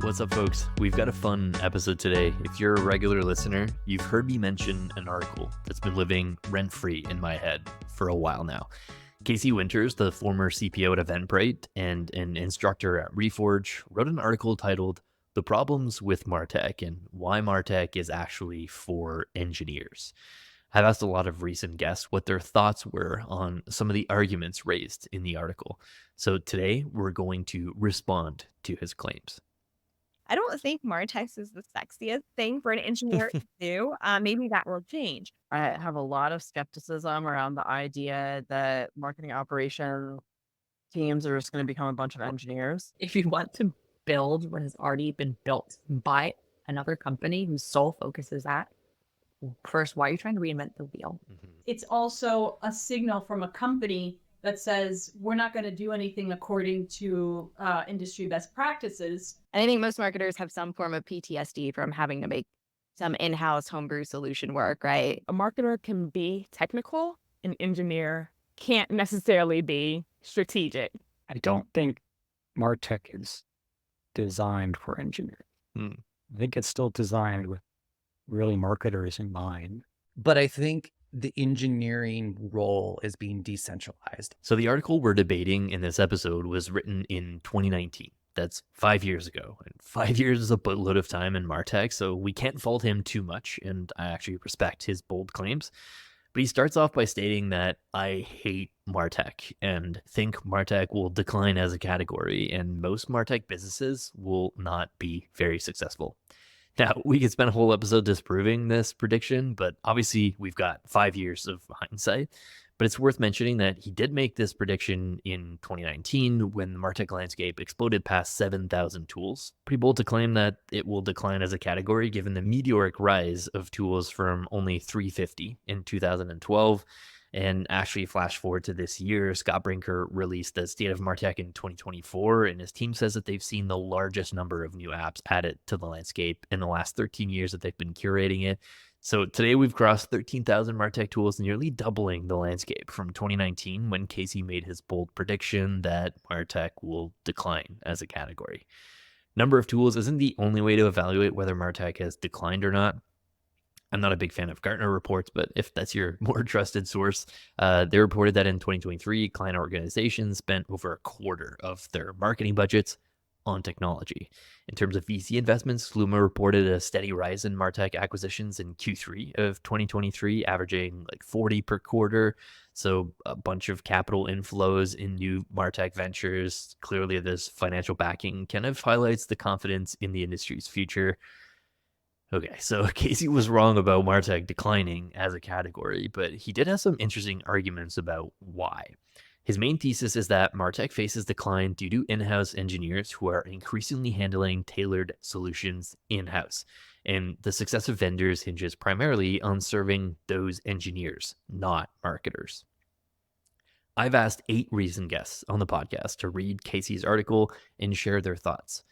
What's up, folks? We've got a fun episode today. If you're a regular listener, you've heard me mention an article that's been living rent-free in my head for a while now. Casey Winters, the former CPO at Eventbrite and an instructor at Reforge, wrote an article titled "The Problems with Martech and Why Martech is Actually for Engineers." I've asked a lot of recent guests what their thoughts were on some of the arguments raised in the article. So today we're going to respond to his claims. I don't think Martech is the sexiest thing for an engineer to do. Maybe that will change. I have a lot of skepticism around the idea that marketing operation teams are just going to become a bunch of engineers. If you want to build what has already been built by another company whose sole focus is that, first, why are you trying to reinvent the wheel? It's also a signal from a company that says we're not going to do anything according to industry best practices. And I think most marketers have some form of PTSD from having to make some in-house homebrew solution work, right? A marketer can be technical, an engineer can't necessarily be strategic. I don't think Martech is designed for engineers. I think it's still designed with really marketers in mind. But I think the engineering role is being decentralized. So the article we're debating in this episode was written in 2019. That's 5 years ago. And 5 years is a boatload of time in Martech, so we can't fault him too much, and I actually respect his bold claims. But he starts off by stating that I hate Martech and think Martech will decline as a category, and most Martech businesses will not be very successful. Now, we could spend a whole episode disproving this prediction, but obviously we've got 5 years of hindsight. But it's worth mentioning that he did make this prediction in 2019 when the Martech landscape exploded past 7,000 tools. Pretty bold to claim that it will decline as a category given the meteoric rise of tools from only 350 in 2012. And actually, flash forward to this year, Scott Brinker released the State of Martech in 2024, and his team says that they've seen the largest number of new apps added to the landscape in the last 13 years that they've been curating it. So today we've crossed 13,000 Martech tools, nearly doubling the landscape from 2019 when Casey made his bold prediction that Martech will decline as a category. Number of tools isn't the only way to evaluate whether Martech has declined or not. I'm not a big fan of Gartner reports, but if that's your more trusted source, they reported that in 2023, client organizations spent over a quarter of their marketing budgets on technology. In terms of VC investments, Luma reported a steady rise in Martech acquisitions in Q3 of 2023, averaging like 40 per quarter. So a bunch of capital inflows in new Martech ventures. Clearly, this financial backing kind of highlights the confidence in the industry's future. Okay, so Casey was wrong about Martech declining as a category, but he did have some interesting arguments about why. His main thesis is that Martech faces decline due to in-house engineers who are increasingly handling tailored solutions in-house, and the success of vendors hinges primarily on serving those engineers, not marketers. I've asked 8 recent guests on the podcast to read Casey's article and share their thoughts.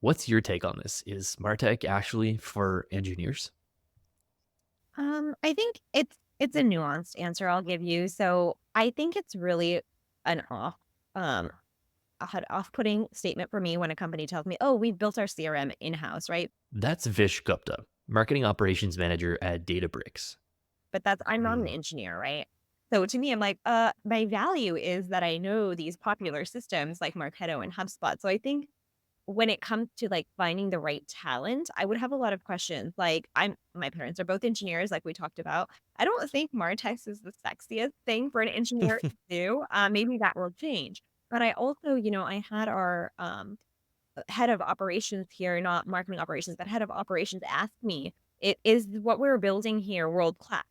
What's your take on this? Is Martech actually for engineers? I think it's a nuanced answer I'll give you. So I think it's really an off-putting statement for me when a company tells me, "Oh, we've built our CRM in-house," right? That's Vish Gupta, marketing operations manager at Databricks. But I'm not an engineer, right? So to me, I'm like, my value is that I know these popular systems like Marketo and HubSpot. So I think when it comes to like finding the right talent, I would have a lot of questions. Like my parents are both engineers, like we talked about. I don't think Martech is the sexiest thing for an engineer to do. Maybe that will change. But I also, I had our head of operations here, not marketing operations, but head of operations ask me, is what we're building here world-class?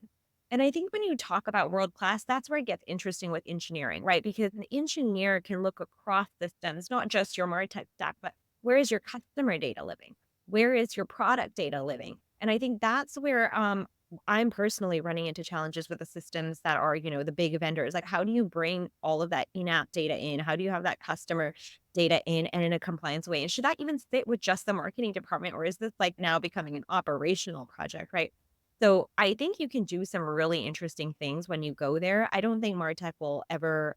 And I think when you talk about world-class, that's where it gets interesting with engineering, right? Because an engineer can look across systems, not just your Martech stack, but where is your customer data living? Where is your product data living? And I think that's where I'm personally running into challenges with the systems that are, the big vendors. Like, how do you bring all of that in-app data in? How do you have that customer data in and in a compliance way? And should that even sit with just the marketing department, or is this like now becoming an operational project, right? So I think you can do some really interesting things when you go there. I don't think Martech will ever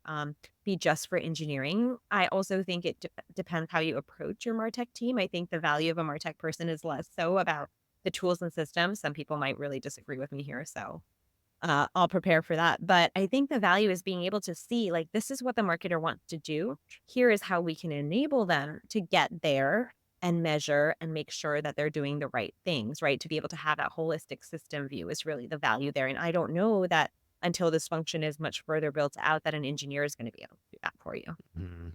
be just for engineering. I also think it depends how you approach your Martech team. I think the value of a Martech person is less so about the tools and systems. Some people might really disagree with me here, so I'll prepare for that. But I think the value is being able to see, like, this is what the marketer wants to do. Here is how we can enable them to get there and measure and make sure that they're doing the right things, right? To be able to have that holistic system view is really the value there. And I don't know that until this function is much further built out that an engineer is going to be able to do that for you. Mm.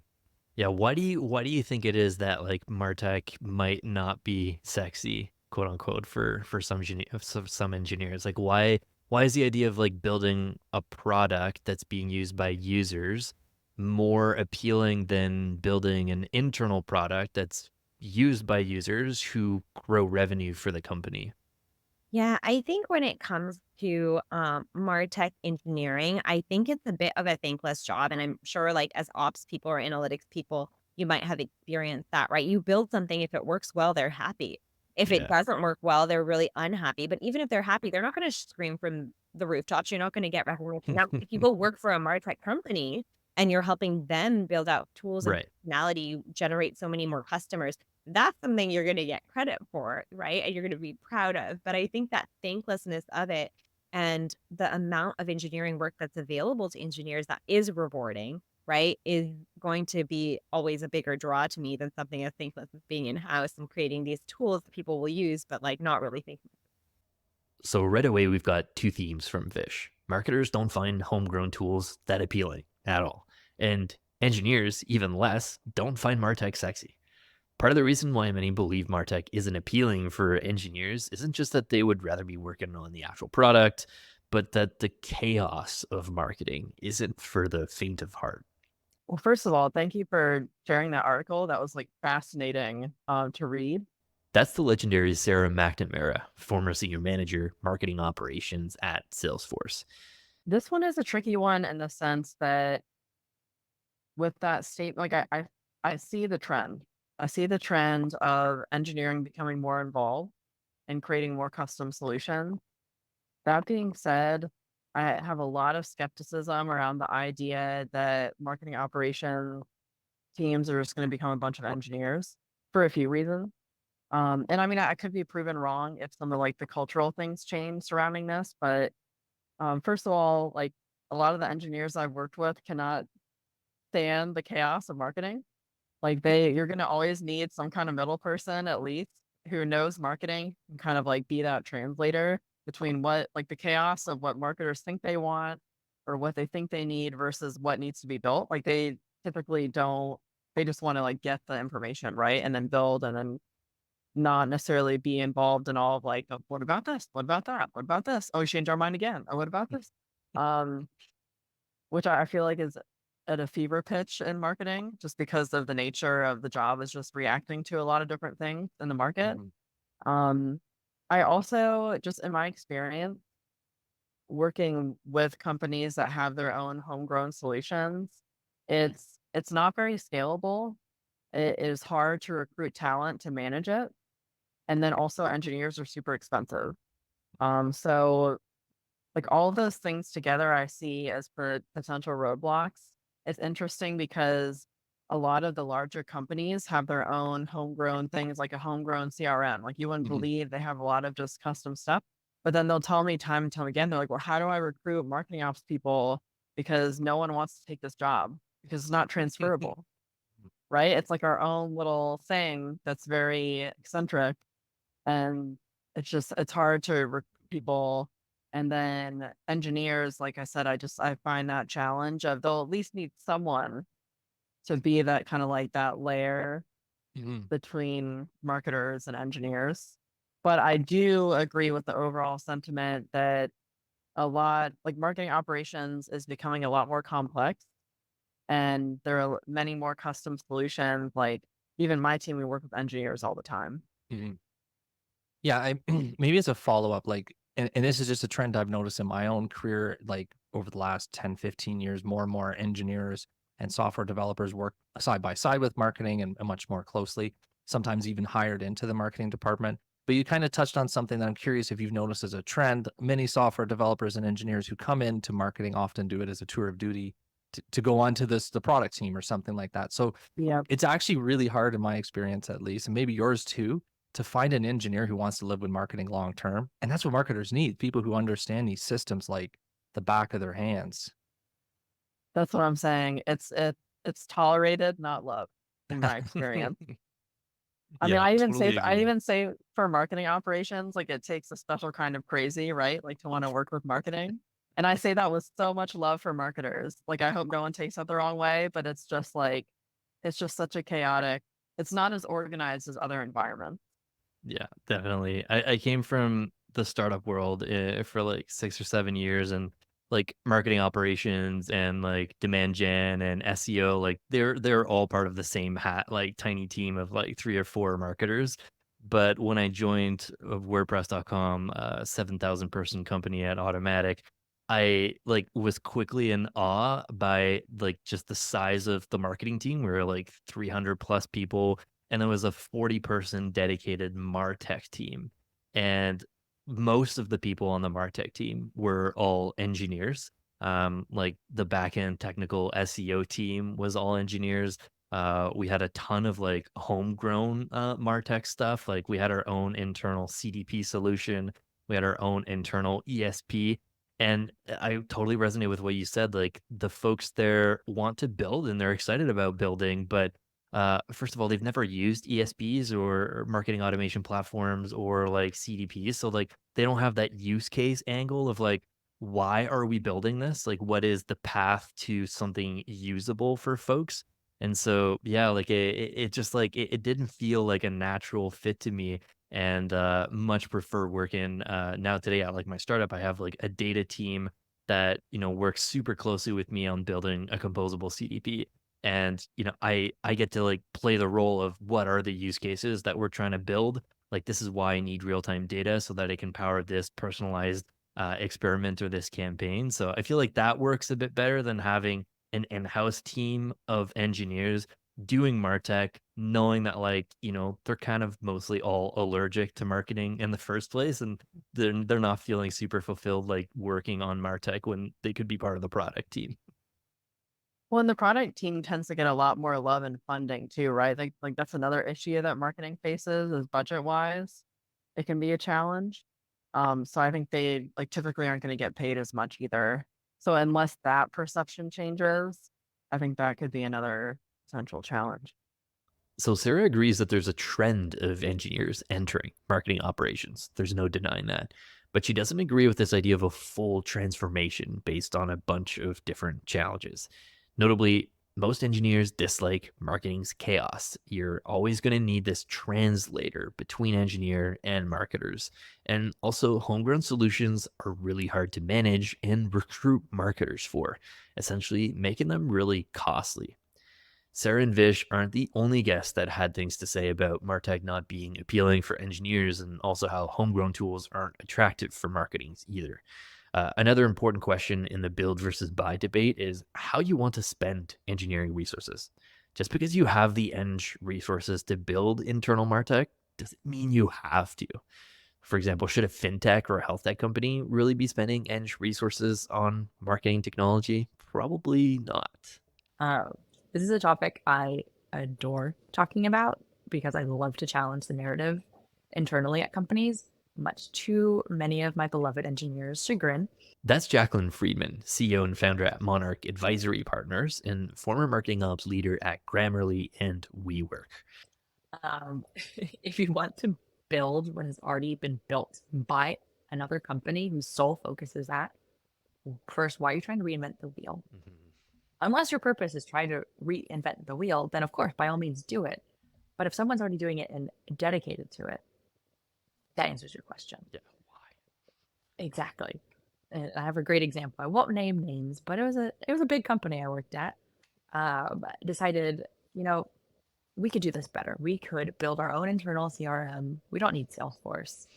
Yeah, why do you think it is that like Martech might not be sexy, quote unquote, for some engineers? Like why is the idea of like building a product that's being used by users more appealing than building an internal product that's used by users who grow revenue for the company? Yeah, I think when it comes to MarTech engineering, I think it's a bit of a thankless job. And I'm sure, like, as ops people or analytics people, you might have experienced that, right? You build something, if it works well, they're happy. If it Yeah. doesn't work well, they're really unhappy. But even if they're happy, they're not going to scream from the rooftops. You're not going to get recognition. Now, if you go work for a MarTech company and you're helping them build out tools and Right. functionality, you generate so many more customers, that's something you're gonna get credit for, right? And you're gonna be proud of. But I think that thanklessness of it and the amount of engineering work that's available to engineers that is rewarding, right, is going to be always a bigger draw to me than something as thankless as being in-house and creating these tools that people will use, but like not really thinking. So right away, we've got two themes from Fish. Marketers don't find homegrown tools that appealing at all. And engineers, even less, don't find MarTech sexy. Part of the reason why many believe MarTech isn't appealing for engineers isn't just that they would rather be working on the actual product, but that the chaos of marketing isn't for the faint of heart. Well, first of all, thank you for sharing that article. That was like fascinating to read. That's the legendary Sarah McNamara, former senior manager, marketing operations at Salesforce. This one is a tricky one in the sense that with that statement, like I see the trend. I see the trend of engineering becoming more involved and creating more custom solutions. That being said, I have a lot of skepticism around the idea that marketing operations teams are just going to become a bunch of engineers for a few reasons. And I mean, I could be proven wrong if some of like the cultural things change surrounding this, but first of all, like a lot of the engineers I've worked with cannot stand the chaos of marketing. Like you're gonna always need some kind of middle person at least who knows marketing and kind of like be that translator between what like the chaos of what marketers think they want or what they think they need versus what needs to be built. Like they typically don't, they just want to like get the information right and then build and then not necessarily be involved in all of like, "Oh, what about this? What about that? What about this? Oh, we changed our mind again. Oh, what about this?" Um, which I feel like is at a fever pitch in marketing just because of the nature of the job is just reacting to a lot of different things in the market. Um, I also, just in my experience, working with companies that have their own homegrown solutions, it's not very scalable. It is hard to recruit talent to manage it. And then also engineers are super expensive. So like all of those things together, I see as potential roadblocks. It's interesting because a lot of the larger companies have their own homegrown things, like a homegrown CRM. Like you wouldn't believe they have a lot of just custom stuff. But then they'll tell me time and time again, they're like, well, how do I recruit marketing ops people? Because no one wants to take this job because it's not transferable, right? It's like our own little thing that's very eccentric. And it's hard to recruit people. And then engineers, like I said, I find that challenge of they'll at least need someone to be that kind of like that layer between marketers and engineers. But I do agree with the overall sentiment that a lot like marketing operations is becoming a lot more complex and there are many more custom solutions. Like even my team, we work with engineers all the time. Yeah, I maybe as a follow-up, like, and this is just a trend I've noticed in my own career, like over the last 10, 15 years, more and more engineers and software developers work side by side with marketing and much more closely, sometimes even hired into the marketing department. But you kind of touched on something that I'm curious if you've noticed as a trend. Many software developers and engineers who come into marketing often do it as a tour of duty to go on to the product team or something like that. So Yeah. it's actually really hard in my experience, at least, and maybe yours too, to find an engineer who wants to live with marketing long term. And that's what marketers need, people who understand these systems like the back of their hands. That's what I'm saying. It's tolerated, not loved, in my experience. I mean, Yeah, I totally agree. even say for marketing operations, like it takes a special kind of crazy, right? Like to want to work with marketing. And I say that with so much love for marketers. Like I hope no one takes that the wrong way, but it's just like it's just such a chaotic. It's not as organized as other environments. Yeah, definitely. I came from the startup world for like 6 or 7 years, and like marketing operations and like demand gen and SEO, like they're all part of the same hat, like tiny team of like 3 or 4 marketers. But when I joined WordPress.com, 7,000 person company at Automatic, I like was quickly in awe by like just the size of the marketing team. We were like 300 plus people, and there was a 40-person dedicated Martech team. And most of the people on the Martech team were all engineers. Like the backend technical SEO team was all engineers. We had a ton of like homegrown Martech stuff. Like we had our own internal CDP solution. We had our own internal ESP. And I totally resonate with what you said. Like the folks there want to build and they're excited about building, but first of all, they've never used ESPs or marketing automation platforms or like CDPs. So like they don't have that use case angle of like, why are we building this? Like, what is the path to something usable for folks? And so, yeah, like it just like it didn't feel like a natural fit to me, and much prefer working now today at like my startup. I have like a data team that, works super closely with me on building a composable CDP. And I get to like play the role of what are the use cases that we're trying to build. Like this is why I need real-time data so that I can power this personalized experiment or this campaign. So I feel like that works a bit better than having an in-house team of engineers doing martech, knowing that like they're kind of mostly all allergic to marketing in the first place, and they're not feeling super fulfilled like working on martech when they could be part of the product team. Well, and the product team tends to get a lot more love and funding too, right? Like that's another issue that marketing faces is budget wise. It can be a challenge. So I think they like typically aren't going to get paid as much either. So unless that perception changes, I think that could be another potential challenge. So Sarah agrees that there's a trend of engineers entering marketing operations. There's no denying that. But she doesn't agree with this idea of a full transformation based on a bunch of different challenges. Notably, most engineers dislike marketing's chaos. You're always going to need this translator between engineer and marketers. And also, homegrown solutions are really hard to manage and recruit marketers for, essentially making them really costly. Sarah and Vish aren't the only guests that had things to say about Martech not being appealing for engineers, and also how homegrown tools aren't attractive for marketing either. Another important question in the build versus buy debate is how you want to spend engineering resources. Just because you have the eng resources to build internal Martech doesn't mean you have to. For example, should a fintech or a health tech company really be spending eng resources on marketing technology? Probably not. Uh, this is a topic I adore talking about because I love to challenge the narrative internally at companies, much to many of my beloved engineers' chagrin. That's Jacqueline Friedman, CEO and founder at Monarch Advisory Partners and former marketing ops leader at Grammarly and WeWork. If you want to build what has already been built by another company whose sole focus is that, first, why are you trying to reinvent the wheel? Unless your purpose is trying to reinvent the wheel, then of course, by all means, do it. But if someone's already doing it and dedicated to it, that answers your question. Yeah, why? Exactly. And I have a great example. I won't name names, but it was a big company I worked at. Decided, we could do this better. We could build our own internal CRM. We don't need Salesforce.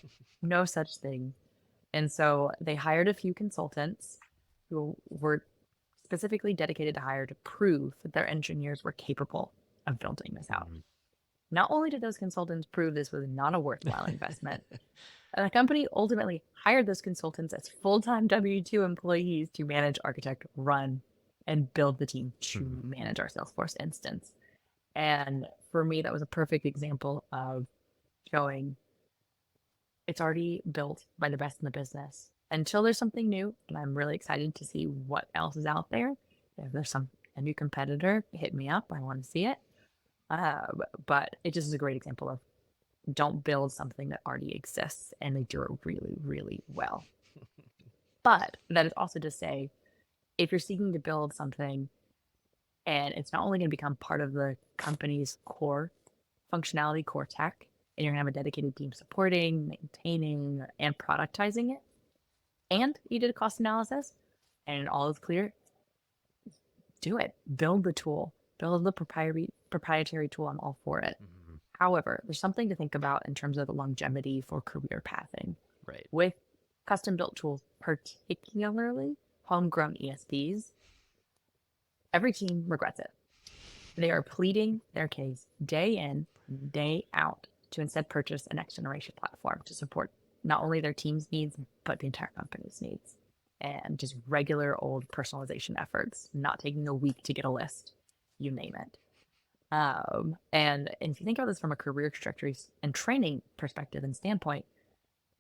No such thing. And so they hired a few consultants who were specifically dedicated to hire to prove that their engineers were capable of building this out. Not only did those consultants prove this was not a worthwhile investment, the company ultimately hired those consultants as full-time W-2 employees to manage, architect, run, and build the team to manage our Salesforce instance. And for me, that was a perfect example of showing it's already built by the best in the business until there's something new. And I'm really excited to see what else is out there. If there's a new competitor, hit me up. I want to see it. But it just is a great example of don't build something that already exists, and they do it really, really well. But that is also to say, if you're seeking to build something and it's not only going to become part of the company's core functionality, core tech, and you're going to have a dedicated team supporting, maintaining, and productizing it, and you did a cost analysis and all is clear, do it. Build the tool. Build the proprietary tool. I'm all for it. However, there's something to think about in terms of longevity for career pathing. Right. With custom-built tools, particularly homegrown ESPs, every team regrets it. They are pleading their case day in, day out to instead purchase a next-generation platform to support not only their team's needs, but the entire company's needs. And just regular old personalization efforts, not taking a week to get a list, you name it. And if you think about this from a career trajectory and training perspective and standpoint,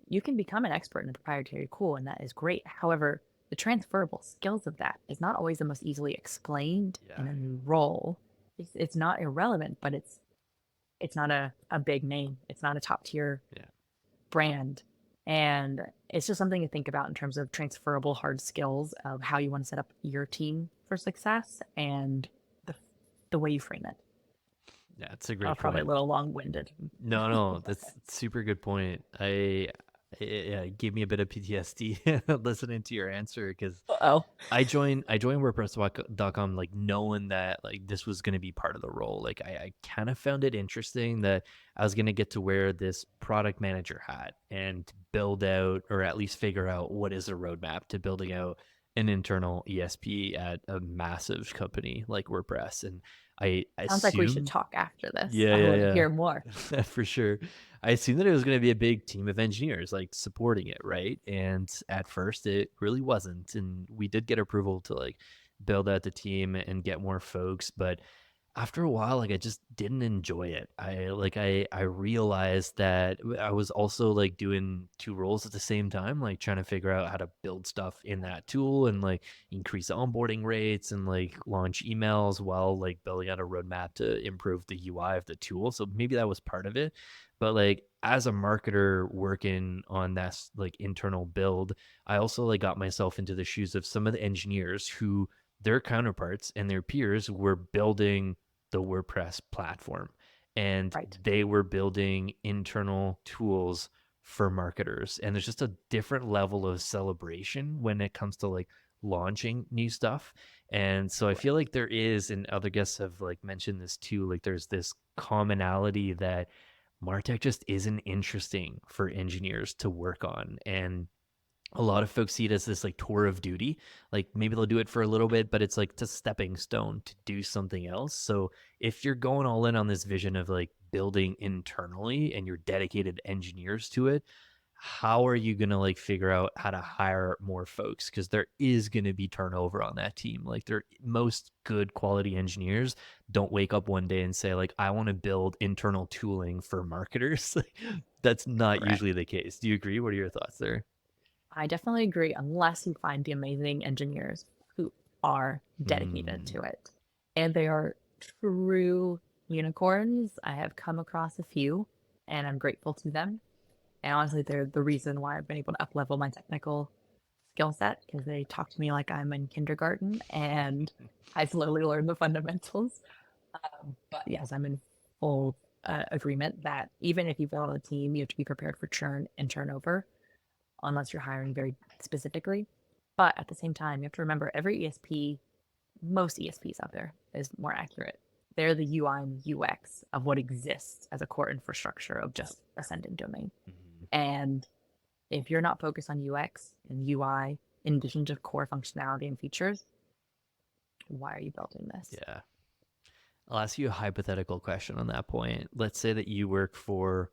you can become an expert in a proprietary tool, and that is great. However, the transferable skills of that is not always the most easily explained in a new role. It's not irrelevant, but it's not a big name. It's not a top tier brand. And it's just something to think about in terms of transferable hard skills of how you want to set up your team for success and the way you frame it. Yeah, it's a great point. Probably a little long-winded. No, that's a super good point. It gave me a bit of PTSD listening to your answer because I joined WordPress.com like knowing that like this was going to be part of the role. Like I kind of found it interesting that I was going to get to wear this product manager hat and build out or at least figure out what is a roadmap to building out an internal ESP at a massive company like WordPress. And I Sounds like we should talk after this. Yeah, I yeah, want yeah. to hear more. For sure. I assumed that it was going to be a big team of engineers like supporting it, right? And at first it really wasn't. And we did get approval to like build out the team and get more folks, but after a while, like I just didn't enjoy it. I realized that I was also like doing two roles at the same time, like trying to figure out how to build stuff in that tool and like increase the onboarding rates and like launch emails while like building out a roadmap to improve the UI of the tool. So maybe that was part of it. But like as a marketer working on that like internal build, I also like got myself into the shoes of some of the engineers who their counterparts and their peers were building the WordPress platform and they were building internal tools for marketers. And there's just a different level of celebration when it comes to like launching new stuff. And so I feel like there is, and other guests have like mentioned this too, like there's this commonality that Martech just isn't interesting for engineers to work on. And a lot of folks see it as this like tour of duty. Like maybe they'll do it for a little bit, but it's like a stepping stone to do something else. So if you're going all in on this vision of like building internally and you're dedicated engineers to it, how are you going to like figure out how to hire more folks? Because there is going to be turnover on that team. Like most good quality engineers don't wake up one day and say like, I want to build internal tooling for marketers. That's not usually the case. Do you agree? What are your thoughts there? I definitely agree, unless you find the amazing engineers who are dedicated to it. And they are true unicorns. I have come across a few, and I'm grateful to them. And honestly, they're the reason why I've been able to up-level my technical skill set, because they talk to me like I'm in kindergarten, and I slowly learned the fundamentals. But yes, I'm in full agreement that even if you build a team, you have to be prepared for churn and turnover, unless you're hiring very specifically. But at the same time, you have to remember every ESP, most ESPs out there is more accurate. They're the UI and UX of what exists as a core infrastructure of just a sending domain. And if you're not focused on UX and UI, in addition to core functionality and features, why are you building this? Yeah. I'll ask you a hypothetical question on that point. Let's say that you work for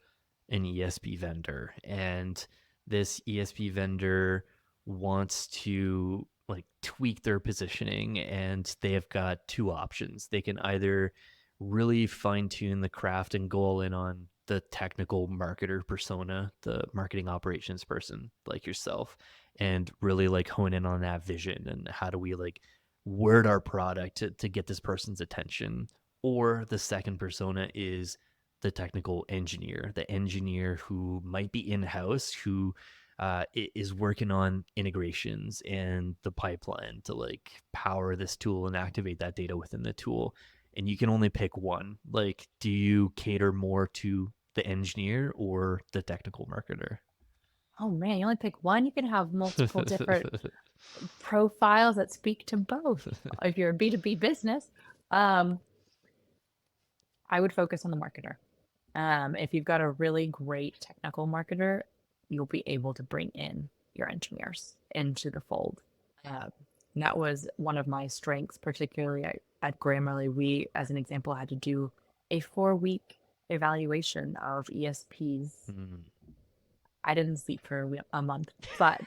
an ESP vendor, and this ESP vendor wants to like tweak their positioning, and they have got two options. They can either really fine tune the craft and go all in on the technical marketer persona, the marketing operations person like yourself, and really like hone in on that vision and how do we like word our product to get this person's attention. Or the second persona is the technical engineer, the engineer who might be in-house, who is working on integrations and the pipeline to like power this tool and activate that data within the tool. And you can only pick one. Like, do you cater more to the engineer or the technical marketer? Oh man, you only pick one. You can have multiple different profiles that speak to both. If you're a B2B business, I would focus on the marketer. If you've got a really great technical marketer, you'll be able to bring in your engineers into the fold. That was one of my strengths, particularly at Grammarly. We, as an example, had to do a 4-week evaluation of ESPs. I didn't sleep for a month, but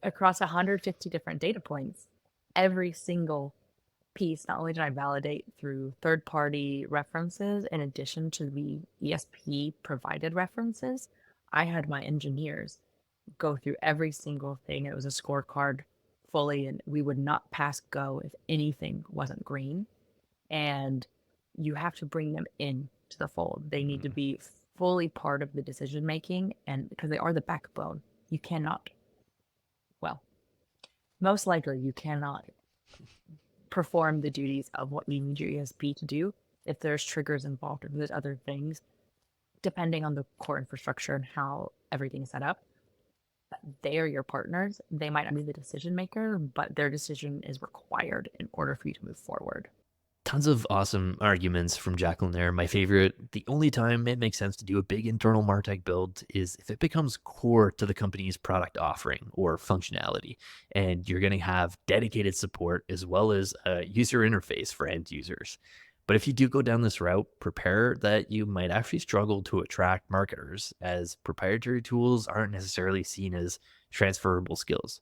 across 150 different data points, every single piece, not only did I validate through third-party references, in addition to the ESP provided references, I had my engineers go through every single thing. It was a scorecard fully, and we would not pass go if anything wasn't green. And you have to bring them in to the fold. They need to be fully part of the decision making, and because they are the backbone, you cannot, well, most likely you cannot perform the duties of what you need your ESP to do if there's triggers involved or there's other things, depending on the core infrastructure and how everything's set up. They are your partners. They might not be the decision maker, but their decision is required in order for you to move forward. Tons of awesome arguments from Jacqueline there. My favorite, the only time it makes sense to do a big internal MarTech build is if it becomes core to the company's product offering or functionality, and you're going to have dedicated support as well as a user interface for end users. But if you do go down this route, prepare that you might actually struggle to attract marketers, as proprietary tools aren't necessarily seen as transferable skills.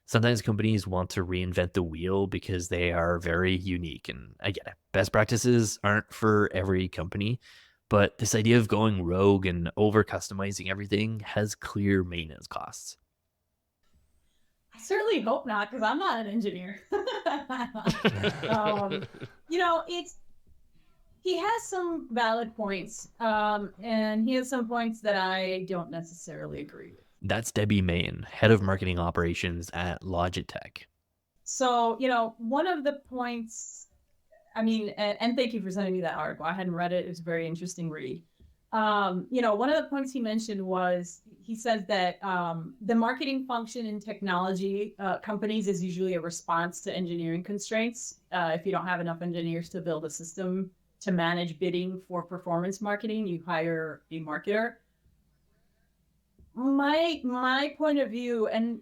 Sometimes companies want to reinvent the wheel because they are very unique. And I get it. Best practices aren't for every company, but this idea of going rogue and over customizing everything has clear maintenance costs. I certainly hope not, because I'm not an engineer. He has some valid points, and he has some points that I don't necessarily agree with. That's Debbie Main, head of marketing operations at Logitech. So, one of the points, and thank you for sending me that article. I hadn't read it. It was a very interesting read. One of the points he mentioned was, he says that the marketing function in technology companies is usually a response to engineering constraints. If you don't have enough engineers to build a system to manage bidding for performance marketing, you hire a marketer. My point of view, and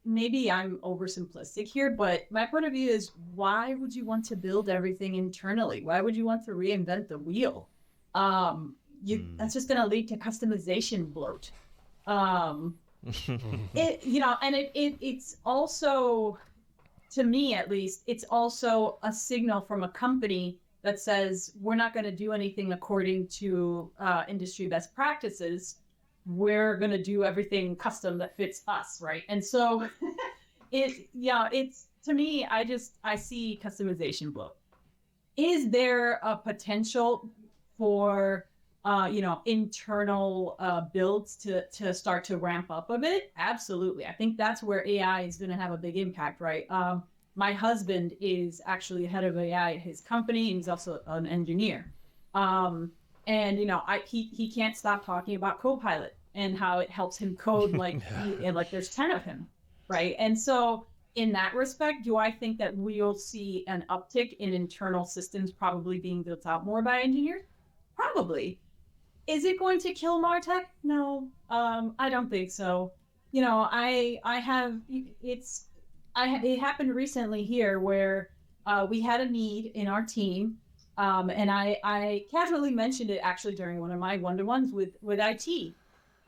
maybe I'm oversimplistic here, but my point of view is, why would you want to build everything internally? Why would you want to reinvent the wheel? That's just going to lead to customization bloat. It's also, to me at least, it's also a signal from a company that says, we're not going to do anything according to industry best practices. We're going to do everything custom that fits us, right? And so it's, to me, I see customization bloat. Is there a potential for internal builds to start to ramp up a bit? Absolutely. I think that's where AI is going to have a big impact, right? My husband is actually head of AI at his company, and he's also an engineer. And he can't stop talking about Copilot and how it helps him code like there's 10 of him, right? And so in that respect, do I think that we'll see an uptick in internal systems probably being built out more by engineers? Probably. Is it going to kill MarTech? No, I don't think so. It happened recently here where we had a need in our team. And I casually mentioned it actually during one of my one-to-ones with IT.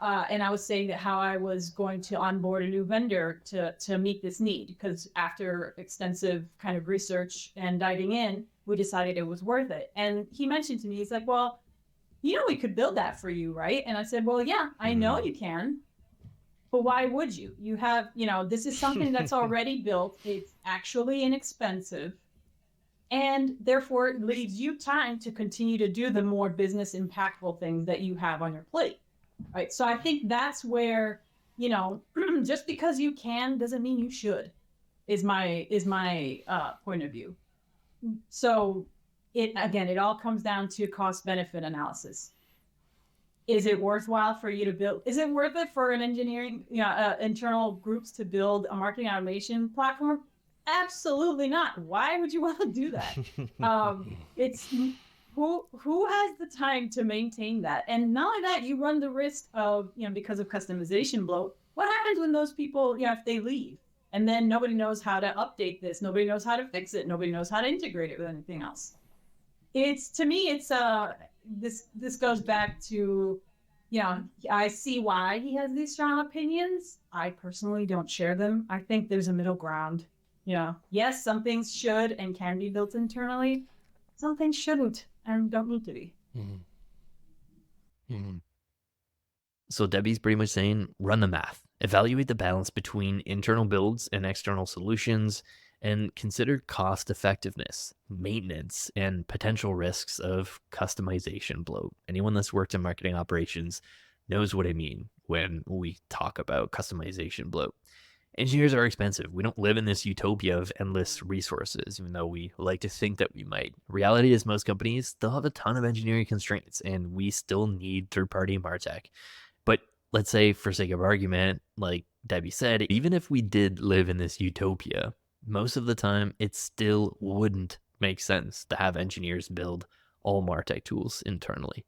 And I was saying that how I was going to onboard a new vendor to meet this need, because after extensive kind of research and diving in, we decided it was worth it. And he mentioned to me, he's like, well, we could build that for you, right? And I said, well, yeah, I know you can, but why would you? You have, this is something that's already built. It's actually inexpensive. And therefore, it leaves you time to continue to do the more business impactful things that you have on your plate. Right. So I think that's where, just because you can doesn't mean you should, is my point of view. So it all comes down to cost benefit analysis. Is it worthwhile for you to build? Is it worth it for an engineering, internal groups to build a marketing automation platform? Absolutely not. Why would you want to do that? It's who has the time to maintain that? And not only that, you run the risk of, because of customization bloat, what happens when those people, if they leave and then nobody knows how to update this, nobody knows how to fix it, nobody knows how to integrate it with anything else. To me, it's this goes back to, I see why he has these strong opinions. I personally don't share them. I think there's a middle ground. Yes, some things should and can be built internally. Some things shouldn't and don't need to be. So Debbie's pretty much saying, run the math, evaluate the balance between internal builds and external solutions, and consider cost effectiveness, maintenance, and potential risks of customization bloat. Anyone that's worked in marketing operations knows what I mean when we talk about customization bloat. Engineers are expensive. We don't live in this utopia of endless resources, even though we like to think that we might. Reality is most companies still have a ton of engineering constraints, and we still need third-party MarTech. But let's say, for sake of argument, like Debbie said, even if we did live in this utopia, most of the time it still wouldn't make sense to have engineers build all MarTech tools internally.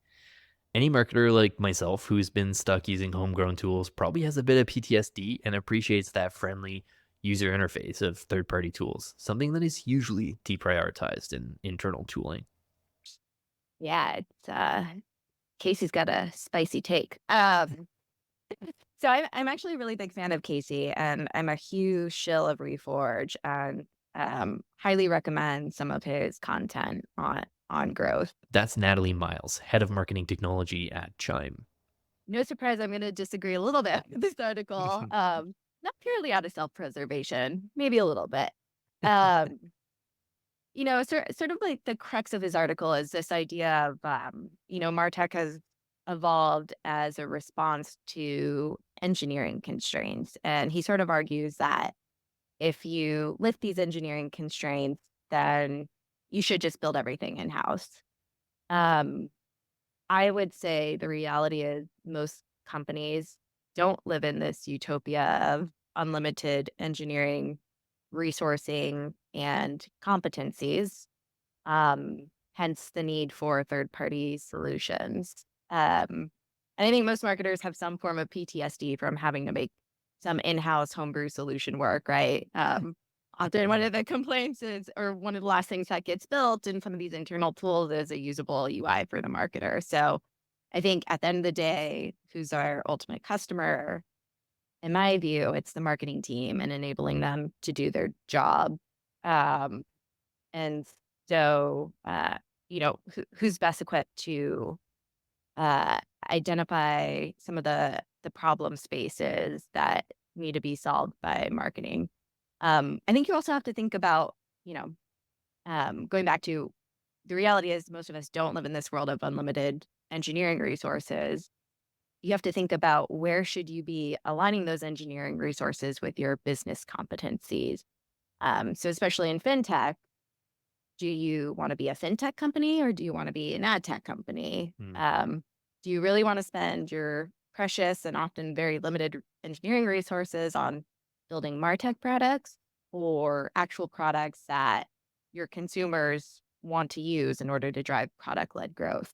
Any marketer like myself who's been stuck using homegrown tools probably has a bit of PTSD and appreciates that friendly user interface of third-party tools, something that is usually deprioritized in internal tooling. Yeah, it's Casey's got a spicy take. So I'm actually a really big fan of Casey, and I'm a huge shill of Reforge, and highly recommend some of his content on growth. That's Natalie Miles, head of marketing technology at Chime. No surprise, I'm going to disagree a little bit with this article. Not purely out of self-preservation, maybe a little bit. Sort of like the crux of his article is this idea of, MarTech has evolved as a response to engineering constraints. And he sort of argues that if you lift these engineering constraints, then you should just build everything in-house. I would say the reality is most companies don't live in this utopia of unlimited engineering resourcing and competencies, hence the need for third-party solutions. And I think most marketers have some form of PTSD from having to make some in-house homebrew solution work, right? Often one of the complaints is, or one of the last things that gets built in some of these internal tools is a usable UI for the marketer. So I think at the end of the day, who's our ultimate customer? In my view, it's the marketing team and enabling them to do their job. And so, who's best equipped to identify some of the problem spaces that need to be solved by marketing? I think you also have to think about, going back to the reality is most of us don't live in this world of unlimited engineering resources. You have to think about where should you be aligning those engineering resources with your business competencies. So especially in fintech, do you want to be a fintech company or do you want to be an ad tech company? Do you really want to spend your precious and often very limited engineering resources on building MarTech products or actual products that your consumers want to use in order to drive product-led growth?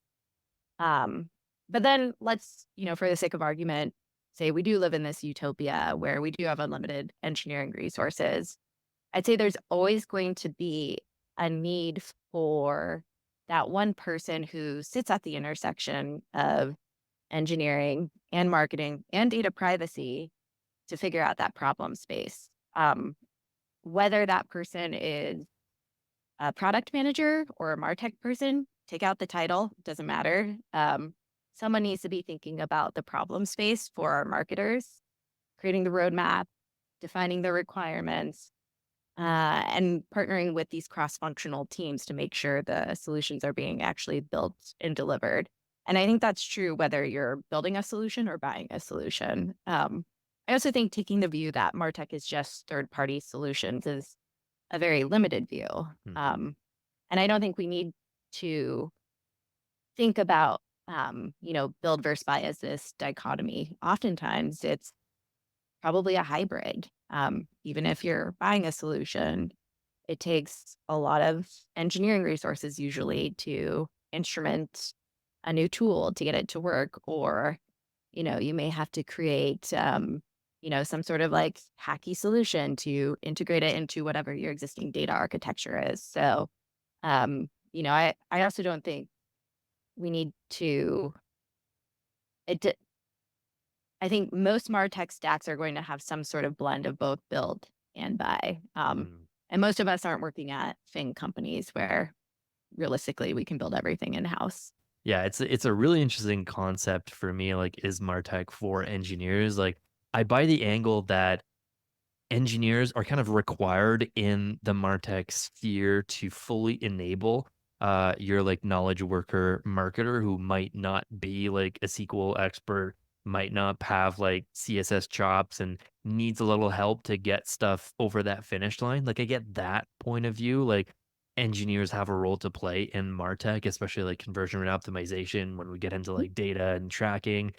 But then let's, for the sake of argument, say we do live in this utopia where we do have unlimited engineering resources. I'd say there's always going to be a need for that one person who sits at the intersection of engineering and marketing and data privacy to figure out that problem space. Whether that person is a product manager or a MarTech person, take out the title, doesn't matter. Someone needs to be thinking about the problem space for our marketers, creating the roadmap, defining the requirements, and partnering with these cross-functional teams to make sure the solutions are being actually built and delivered. And I think that's true whether you're building a solution or buying a solution. I also think taking the view that MarTech is just third-party solutions is a very limited view. And I don't think we need to think about, build versus buy as this dichotomy. Oftentimes, it's probably a hybrid. Even if you're buying a solution, it takes a lot of engineering resources usually to instrument a new tool to get it to work, or you may have to create some sort of like hacky solution to integrate it into whatever your existing data architecture is. So I also don't think we need to I think most MarTech stacks are going to have some sort of blend of both build and buy. And most of us aren't working at FING companies where realistically we can build everything in-house. Yeah, it's a really interesting concept for me. Like, is MarTech for engineers? Like, I buy the angle that engineers are kind of required in the MarTech sphere to fully enable your like knowledge worker marketer who might not be like a SQL expert, might not have like CSS chops and needs a little help to get stuff over that finish line. Like, I get that point of view. Like, engineers have a role to play in MarTech, especially like conversion rate optimization when we get into like data and tracking.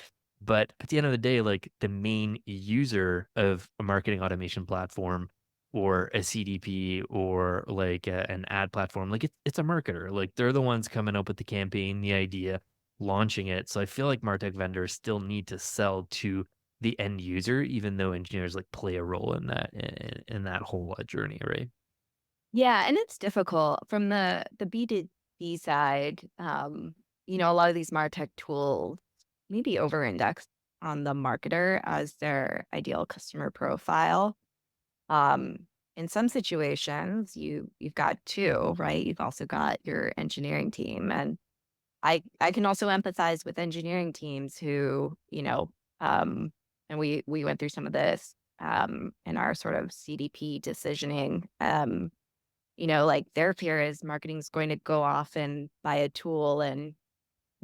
But at the end of the day, like, the main user of a marketing automation platform or a CDP or like an ad platform, like it's a marketer. Like, they're the ones coming up with the campaign, the idea, launching it. So I feel like MarTech vendors still need to sell to the end user, even though engineers like play a role in that whole journey, right? Yeah, and it's difficult from the B2B side. A lot of these MarTech tools maybe over-index on the marketer as their ideal customer profile. Um, in some situations, you've got two, right? You've also got your engineering team, and I can also empathize with engineering teams who, and we went through some of this in our sort of CDP decisioning. Like their fear is marketing is going to go off and buy a tool and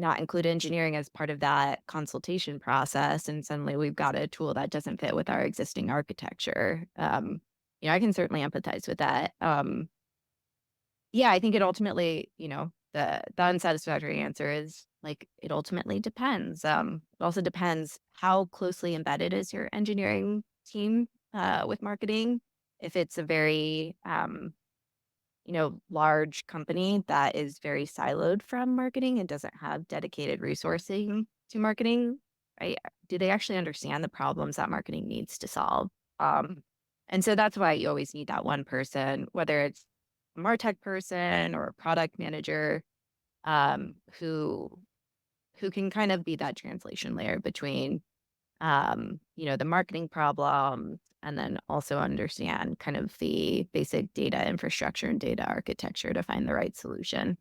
not include engineering as part of that consultation process. And suddenly we've got a tool that doesn't fit with our existing architecture. I can certainly empathize with that. Yeah, I think it ultimately, the unsatisfactory answer is like, it ultimately depends. It also depends how closely embedded is your engineering team with marketing. If it's a very, large company that is very siloed from marketing and doesn't have dedicated resourcing to marketing, right? Do they actually understand the problems that marketing needs to solve? And so that's why you always need that one person, whether it's a MarTech person or a product manager, who can kind of be that translation layer between, the marketing problem and then also understand kind of the basic data infrastructure and data architecture to find the right solution.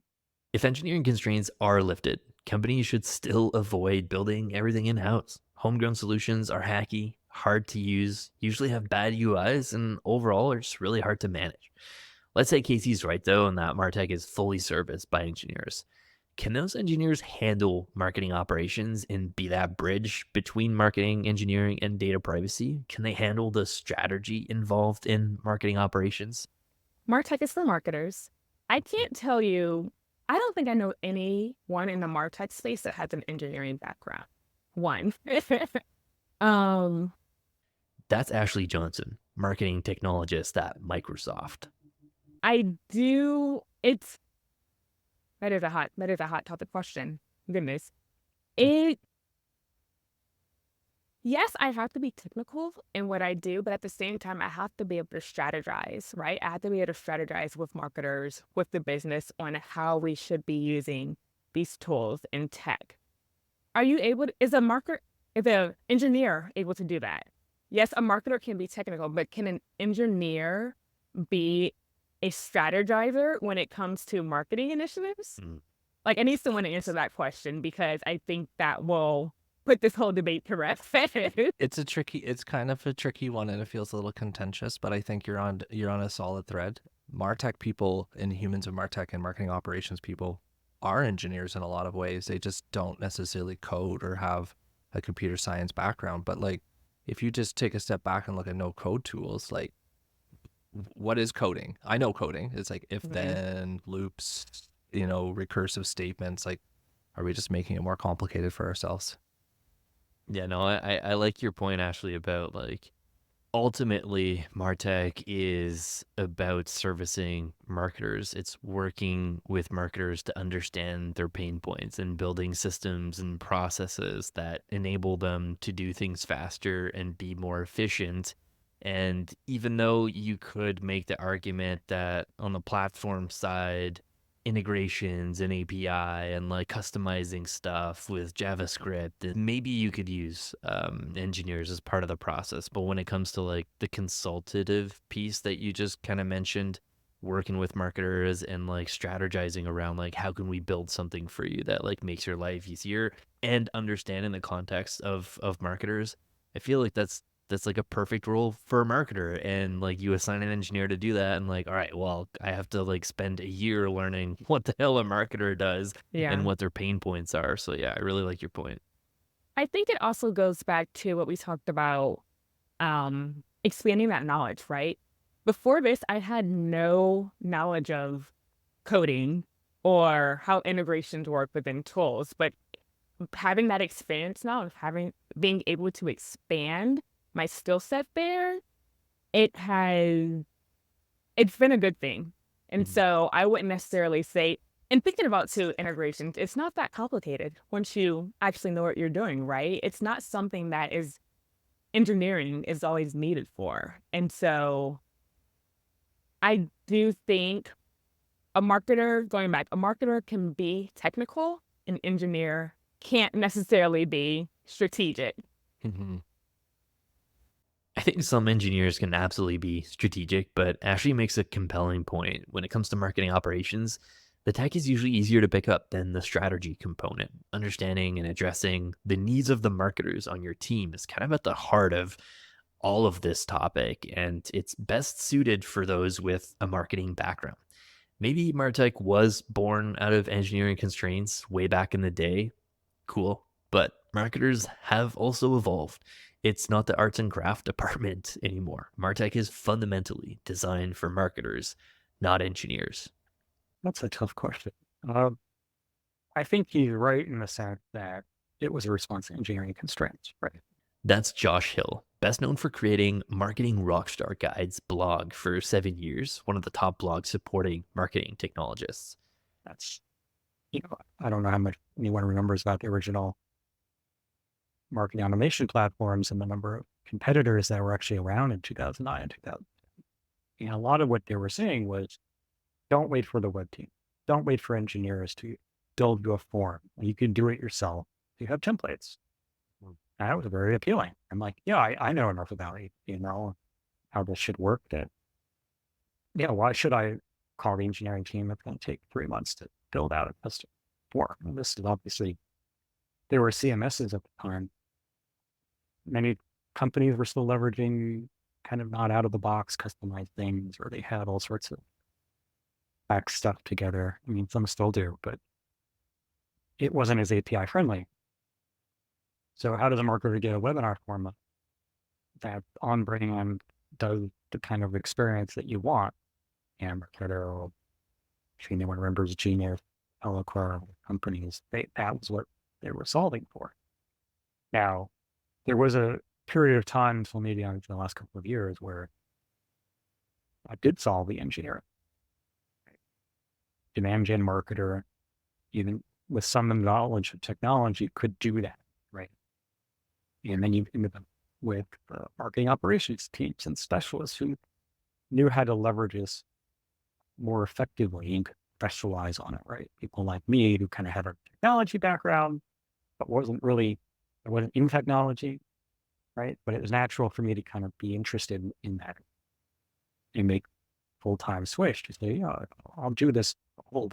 If engineering constraints are lifted, companies should still avoid building everything in-house. Homegrown solutions are hacky, hard to use, usually have bad UIs, and overall are just really hard to manage. Let's say Casey's right, though, and that MarTech is fully serviced by engineers. Can those engineers handle marketing operations and be that bridge between marketing, engineering, and data privacy? Can they handle the strategy involved in marketing operations? MarTech is for marketers. I can't tell you, I don't think I know anyone in the MarTech space that has an engineering background. One. That's Ashley Johnson, marketing technologist at Microsoft. I do, that is a hot topic question. Goodness. Yes, I have to be technical in what I do, but at the same time, I have to be able to strategize, right? I have to be able to strategize with marketers, with the business on how we should be using these tools in tech. Are you able to, is an engineer able to do that? Yes, a marketer can be technical, but can an engineer be a strategizer when it comes to marketing initiatives? Mm. Like, I need someone to answer that question because I think that will put this whole debate to rest. It's kind of a tricky one, and it feels a little contentious, but I think you're on a solid thread. Martech people and Humans of Martech and marketing operations people are engineers in a lot of ways. They just don't necessarily code or have a computer science background. But like, if you just take a step back and look at no code tools, like what is coding? I know coding. It's like if then loops, recursive statements. Like, are we just making it more complicated for ourselves? Yeah, no, I like your point, Ashley, about like ultimately Martech is about servicing marketers. It's working with marketers to understand their pain points and building systems and processes that enable them to do things faster and be more efficient. And even though you could make the argument that on the platform side, integrations and API and like customizing stuff with JavaScript, and maybe you could use engineers as part of the process. But when it comes to like the consultative piece that you just kind of mentioned, working with marketers and like strategizing around like how can we build something for you that like makes your life easier and understanding the context of marketers, I feel like that's like a perfect role for a marketer, and like you assign an engineer to do that, and like, all right, well, I have to like spend a year learning what the hell a marketer does Yeah. and what their pain points are. So yeah, I really like your point. I think it also goes back to what we talked about, expanding that knowledge, right? Before this, I had no knowledge of coding or how integrations work within tools, but having that experience now of being able to expand my skill set there, it has it's been a good thing. And Mhm. so I wouldn't necessarily say, and thinking about two integrations, it's not that complicated once you actually know what you're doing, right? It's not something that is engineering is always needed for. And so I do think going back, a marketer can be technical, an engineer can't necessarily be strategic. Mhm. I think some engineers can absolutely be strategic, but Ashley makes a compelling point. When it comes to marketing operations, the tech is usually easier to pick up than the strategy component. Understanding and addressing the needs of the marketers on your team is kind of at the heart of all of this topic, and it's best suited for those with a marketing background. Maybe Martech was born out of engineering constraints way back in the day. Cool. But marketers have also evolved. It's not the arts and craft department anymore. Martech is fundamentally designed for marketers, not engineers. That's a tough question. Um, I think he's right in the sense that it was a response to engineering constraints, right? That's Josh Hill, best known for creating Marketing Rockstar Guide's blog for 7 years, one of the top blogs supporting marketing technologists. That's, I don't know how much anyone remembers about the original marketing automation platforms and the number of competitors that were actually around in 2009 and 2000. And a lot of what they were saying was, don't wait for the web team. Don't wait for engineers to build you a form. You can do it yourself. You have templates. And that was very appealing. I'm like, yeah, I know enough about it, how this should work that, yeah, why should I call the engineering team? It's going to take 3 months to build out a custom form. And this is obviously, there were CMSs at the time. Many companies were still leveraging kind of not out of the box customized things, or they had all sorts of back stuff together. I mean, some still do, but it wasn't as API friendly. So how does a marketer get a webinar form that on brand does the kind of experience that you want? And marketer, or if anyone remembers Genius, Eloqua companies, that was what they were solving for. Now, there was a period of time, so maybe in the last couple of years, where I did solve the engineering. Demand gen marketer, even with some knowledge of technology, could do that, right? And then you ended up with marketing operations teams and specialists who knew how to leverage this more effectively and could specialize on it, right? People like me who kind of had a technology background, but I wasn't in technology, right? But it was natural for me to kind of be interested in that and make full-time switch to say, yeah, I'll do this whole.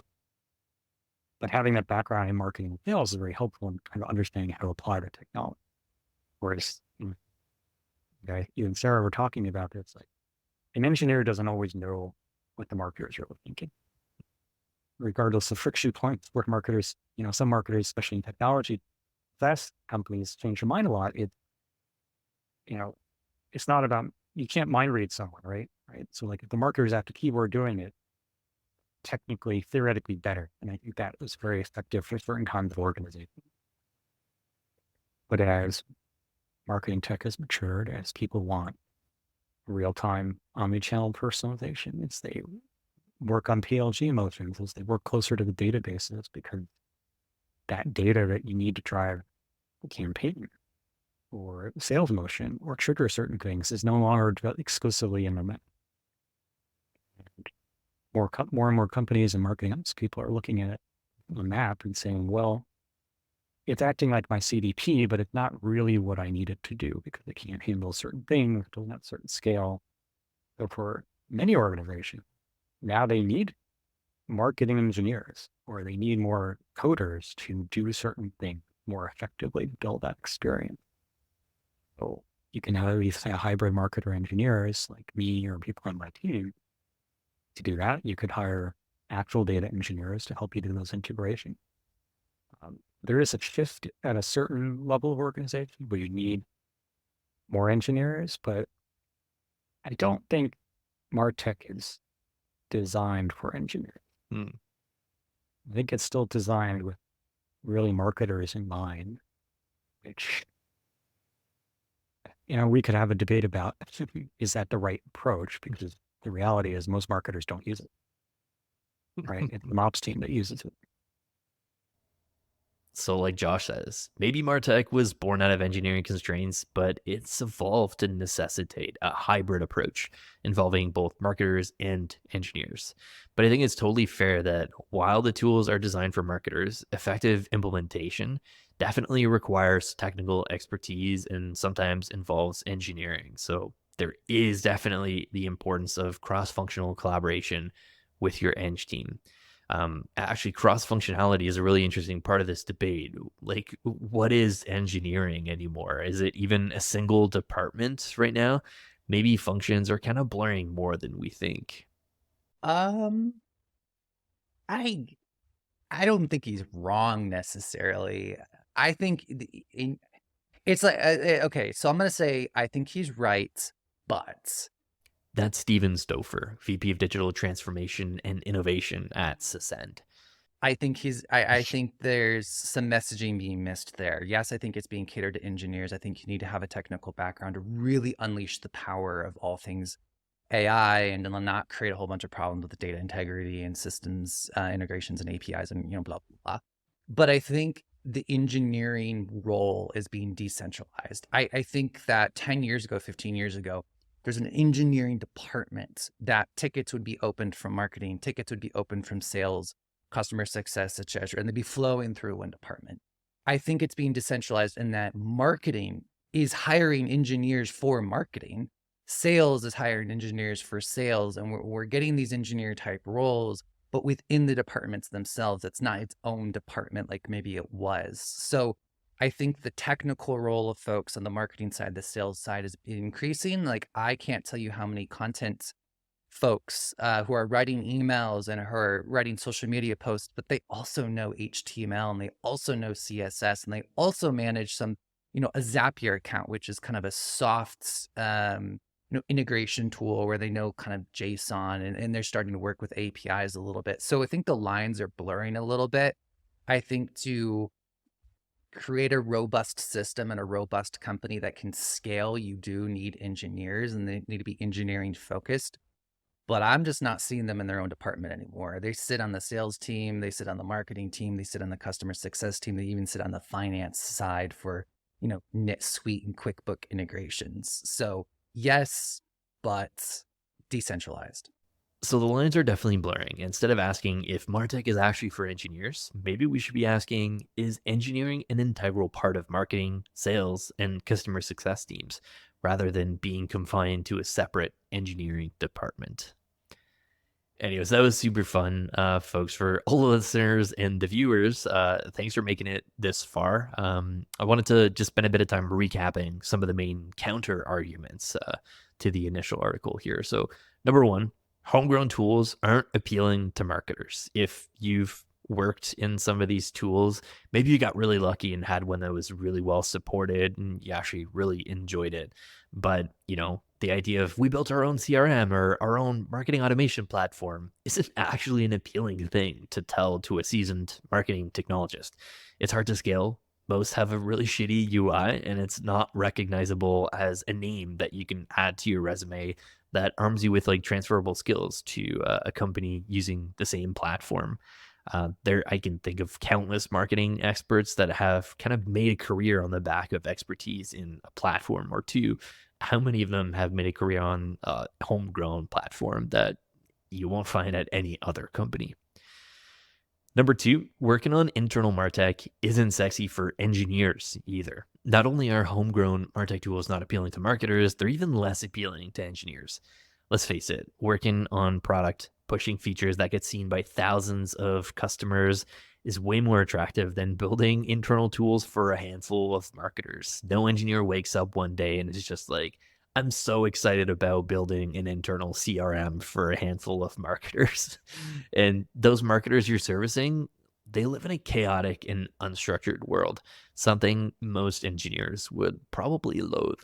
But having that background in marketing and sales is very helpful in kind of understanding how to apply the technology. Whereas, you and Sarah were talking about this, like an engineer doesn't always know what the marketers are thinking. Regardless of friction points where marketers, some marketers, especially in technology, fast companies change their mind a lot. It's not about, you can't mind read someone, right? So like if the marketers have the keyword doing it, technically, theoretically better. And I think that was very effective for certain kinds of organizations. But as marketing tech has matured, as people want real-time omni-channel personalization, as they work on PLG motions, as they work closer to the databases, because that data that you need to drive a campaign or sales motion or trigger certain things is no longer exclusively in the map. More and more companies and marketing ops people are looking at the map and saying, well, it's acting like my CDP, but it's not really what I need it to do because it can't handle certain things, it doesn't have a certain scale. So for many organizations, now they need marketing engineers or they need more coders to do certain things more effectively to build that experience. So you can have these hybrid marketer engineers like me or people on my team. To do that, you could hire actual data engineers to help you do those integrations. There is a shift at a certain level of organization where you need more engineers, but I don't think MarTech is designed for engineers. I think it's still designed with really marketers in mind, which, we could have a debate about, is that the right approach? Because the reality is most marketers don't use it, right? It's the ops team that uses it. So like Josh says, maybe MarTech was born out of engineering constraints, but it's evolved to necessitate a hybrid approach involving both marketers and engineers. But I think it's totally fair that while the tools are designed for marketers, effective implementation definitely requires technical expertise and sometimes involves engineering. So there is definitely the importance of cross-functional collaboration with your eng team. Actually, cross functionality is a really interesting part of this debate. Like, what is engineering anymore? Is it even a single department right now? Maybe functions are kind of blurring more than we think. I I don't think he's wrong necessarily. I think it's like okay, so I'm gonna say I think he's right, but That's Steven Stouffer, VP of Digital Transformation and Innovation at Sascend. I think there's some messaging being missed there. Yes, I think it's being catered to engineers. I think you need to have a technical background to really unleash the power of all things AI and to not create a whole bunch of problems with the data integrity and systems integrations and APIs and blah blah blah. But I think the engineering role is being decentralized. I think that 10 years ago, 15 years ago, there's an engineering department that tickets would be opened from marketing, tickets would be opened from sales, customer success, etc., and they'd be flowing through one department. I think it's being decentralized in that marketing is hiring engineers for marketing, sales is hiring engineers for sales, and we're getting these engineer type roles, but within the departments themselves, it's not its own department like maybe it was. So I think the technical role of folks on the marketing side, the sales side is increasing. Like I can't tell you how many content folks who are writing emails and who are writing social media posts, but they also know HTML and they also know CSS and they also manage some, a Zapier account, which is kind of a soft, integration tool where they know kind of JSON and they're starting to work with APIs a little bit. So I think the lines are blurring a little bit. I think to create a robust system and a robust company that can scale, you do need engineers and they need to be engineering focused. But I'm just not seeing them in their own department anymore. They sit on the sales team, they sit on the marketing team, they sit on the customer success team, they even sit on the finance side for, NetSuite and QuickBook integrations. So yes, but decentralized. So the lines are definitely blurring. Instead of asking if MarTech is actually for engineers, maybe we should be asking, is engineering an integral part of marketing, sales, and customer success teams, rather than being confined to a separate engineering department? Anyways, that was super fun, folks. For all the listeners and the viewers, thanks for making it this far. I wanted to just spend a bit of time recapping some of the main counter arguments to the initial article here. So, number one, homegrown tools aren't appealing to marketers. If you've worked in some of these tools, maybe you got really lucky and had one that was really well supported and you actually really enjoyed it. But, the idea of we built our own CRM or our own marketing automation platform isn't actually an appealing thing to tell to a seasoned marketing technologist. It's hard to scale. Most have a really shitty UI, and it's not recognizable as a name that you can add to your resume that arms you with like transferable skills to a company using the same platform. I can think of countless marketing experts that have kind of made a career on the back of expertise in a platform or two. How many of them have made a career on a homegrown platform that you won't find at any other company? Number two, working on internal MarTech isn't sexy for engineers either. Not only are homegrown MarTech tools not appealing to marketers, they're even less appealing to engineers. Let's face it, working on product, pushing features that get seen by thousands of customers is way more attractive than building internal tools for a handful of marketers. No engineer wakes up one day and is just like, I'm so excited about building an internal CRM for a handful of marketers. And those marketers you're servicing, they live in a chaotic and unstructured world, something most engineers would probably loathe.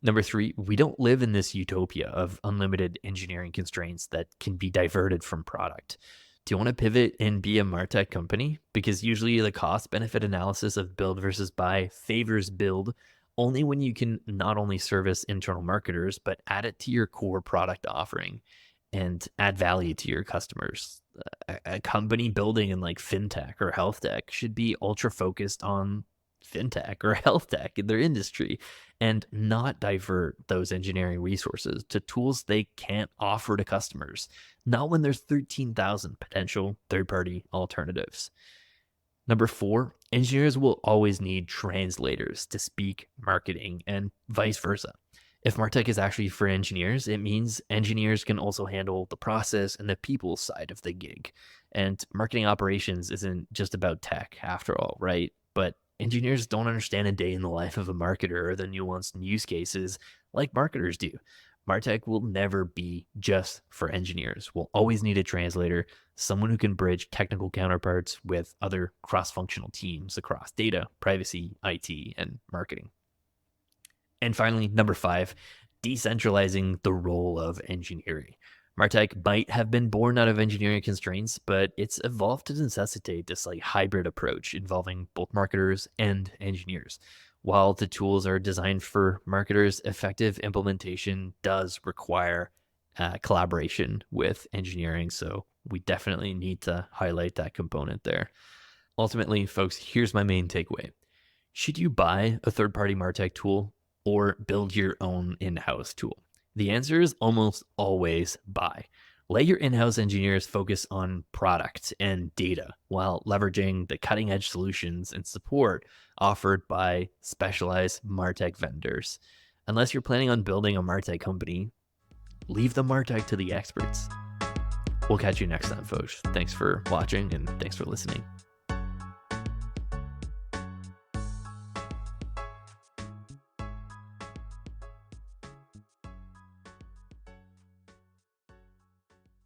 Number three, we don't live in this utopia of unlimited engineering constraints that can be diverted from product. Do you want to pivot and be a MarTech company? Because usually the cost benefit analysis of build versus buy favors build only when you can not only service internal marketers, but add it to your core product offering and add value to your customers. A company building in like fintech or health tech should be ultra focused on fintech or health tech in their industry and not divert those engineering resources to tools they can't offer to customers, not when there's 13,000 potential third-party alternatives. Number four, engineers will always need translators to speak marketing and vice versa. If MarTech is actually for engineers, it means engineers can also handle the process and the people side of the gig. And marketing operations isn't just about tech after all, right? But engineers don't understand a day in the life of a marketer or the nuanced use cases like marketers do. MarTech will never be just for engineers. We'll always need a translator, someone who can bridge technical counterparts with other cross-functional teams across data, privacy, IT, and marketing. And finally, number five, decentralizing the role of engineering. MarTech might have been born out of engineering constraints, but it's evolved to necessitate this like hybrid approach involving both marketers and engineers. While the tools are designed for marketers, effective implementation does require collaboration with engineering. So we definitely need to highlight that component there. Ultimately, folks, here's my main takeaway. Should you buy a third-party MarTech tool or build your own in-house tool? The answer is almost always buy. Let your in-house engineers focus on product and data while leveraging the cutting-edge solutions and support offered by specialized MarTech vendors. Unless you're planning on building a MarTech company, leave the MarTech to the experts. We'll catch you next time, folks. Thanks for watching and thanks for listening.